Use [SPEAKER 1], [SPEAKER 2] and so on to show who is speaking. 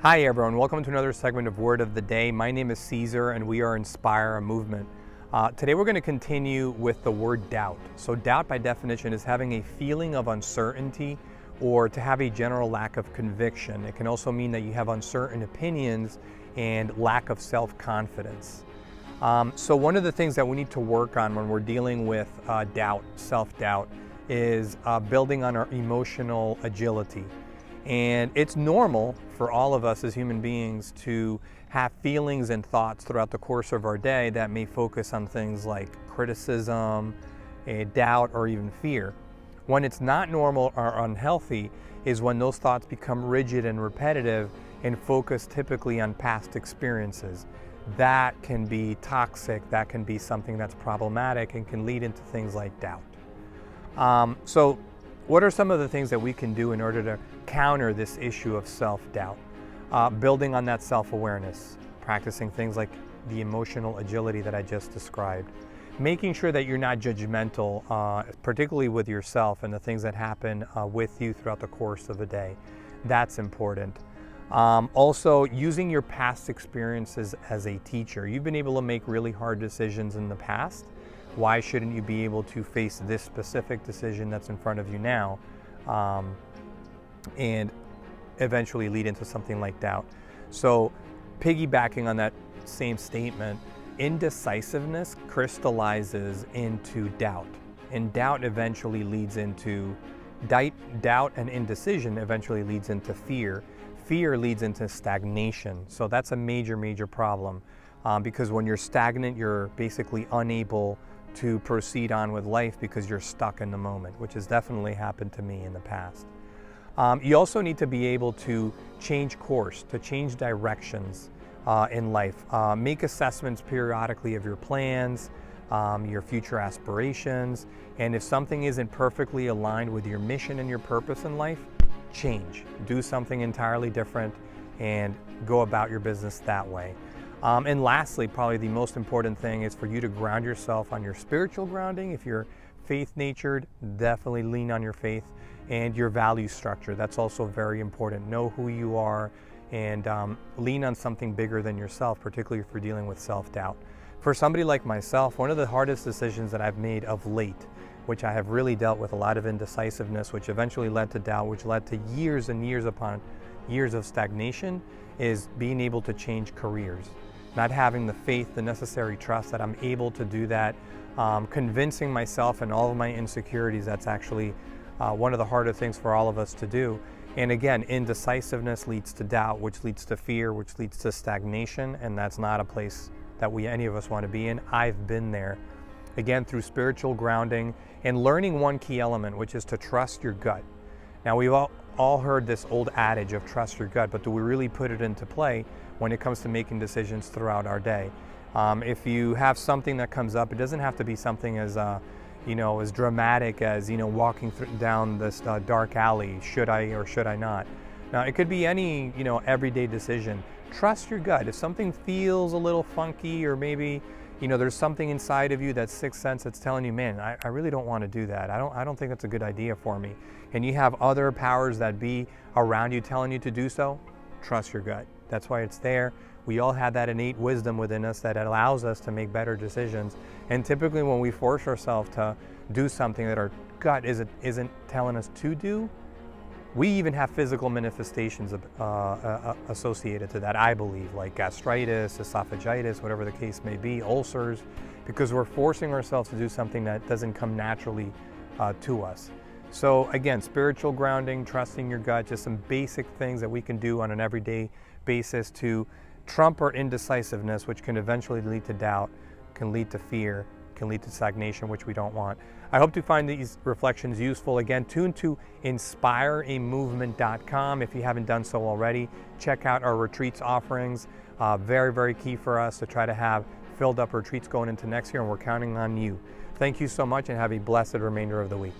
[SPEAKER 1] Hi everyone, welcome to another segment of Word of the Day. My name is Caesar and we are Inspire a Movement. Today we're going to continue with the word doubt. So doubt by definition is having a feeling of uncertainty or to have a general lack of conviction. It can also mean that you have uncertain opinions and lack of self-confidence. So one of the things that we need to work on when we're dealing with doubt, self-doubt, is building on our emotional agility. And it's normal for all of us as human beings to have feelings and thoughts throughout the course of our day that may focus on things like criticism, doubt, or even fear. When it's not normal or unhealthy is when those thoughts become rigid and repetitive and focus typically on past experiences. That can be toxic, that can be something that's problematic and can lead into things like doubt. So what are some of the things that we can do in order to counter this issue of self-doubt? Building on that self-awareness, practicing things like the emotional agility that I just described, making sure that you're not judgmental, particularly with yourself and the things that happen with you throughout the course of a day. That's important. Also, using your past experiences as a teacher. You've been able to make really hard decisions in the past. Why shouldn't you be able to face this specific decision that's in front of you now and eventually lead into something like doubt? So piggybacking on that same statement, indecisiveness crystallizes into doubt, and doubt eventually leads into doubt, and indecision eventually leads into fear. Fear leads into stagnation. So that's a major problem because when you're stagnant, you're basically unable to proceed on with life because you're stuck in the moment, which has definitely happened to me in the past. You also need to be able to change course, to change directions in life. Make assessments periodically of your plans, your future aspirations, and if something isn't perfectly aligned with your mission and your purpose in life, change. Do something entirely different and go about your business that way. And lastly, probably the most important thing is for you to ground yourself on your spiritual grounding. If you're faith-natured, definitely lean on your faith and your value structure. That's also very important. Know who you are and lean on something bigger than yourself, particularly if you're dealing with self-doubt. For somebody like myself, one of the hardest decisions that I've made of late, which I have really dealt with a lot of indecisiveness, which eventually led to doubt, which led to years and years upon years of stagnation, is being able to change careers. Not having the faith, the necessary trust that I'm able to do that, convincing myself and all of my insecurities, that's actually one of the harder things for all of us to do. And again, indecisiveness leads to doubt, which leads to fear, which leads to stagnation, and that's not a place that any of us want to be in. I've been there. Again, through spiritual grounding and learning one key element, which is to trust your gut. Now, we've all heard this old adage of trust your gut, but do we really put it into play when it comes to making decisions throughout our day? If you have something that comes up, it doesn't have to be something as as dramatic as walking down this dark alley. Should I or should I not? Now, it could be any everyday decision. Trust your gut. If something feels a little funky, or maybe there's something inside of you, that sixth sense that's telling you, man, I really don't want to do that. I don't think that's a good idea for me. And you have other powers that be around you telling you to do so. Trust your gut. That's why it's there. We all have that innate wisdom within us that allows us to make better decisions. And typically when we force ourselves to do something that our gut isn't telling us to do, we even have physical manifestations associated to that, I believe, like gastritis, esophagitis, whatever the case may be, ulcers, because we're forcing ourselves to do something that doesn't come naturally to us. So again, spiritual grounding, trusting your gut, just some basic things that we can do on an everyday basis to trump our indecisiveness, which can eventually lead to doubt, can lead to fear, can lead to stagnation, which we don't want. I hope to find these reflections useful. Again, tune to inspireamovement.com. If you haven't done so already, check out our retreats offerings. Very key for us to try to have filled up retreats going into next year, and we're counting on you. Thank you so much and have a blessed remainder of the week.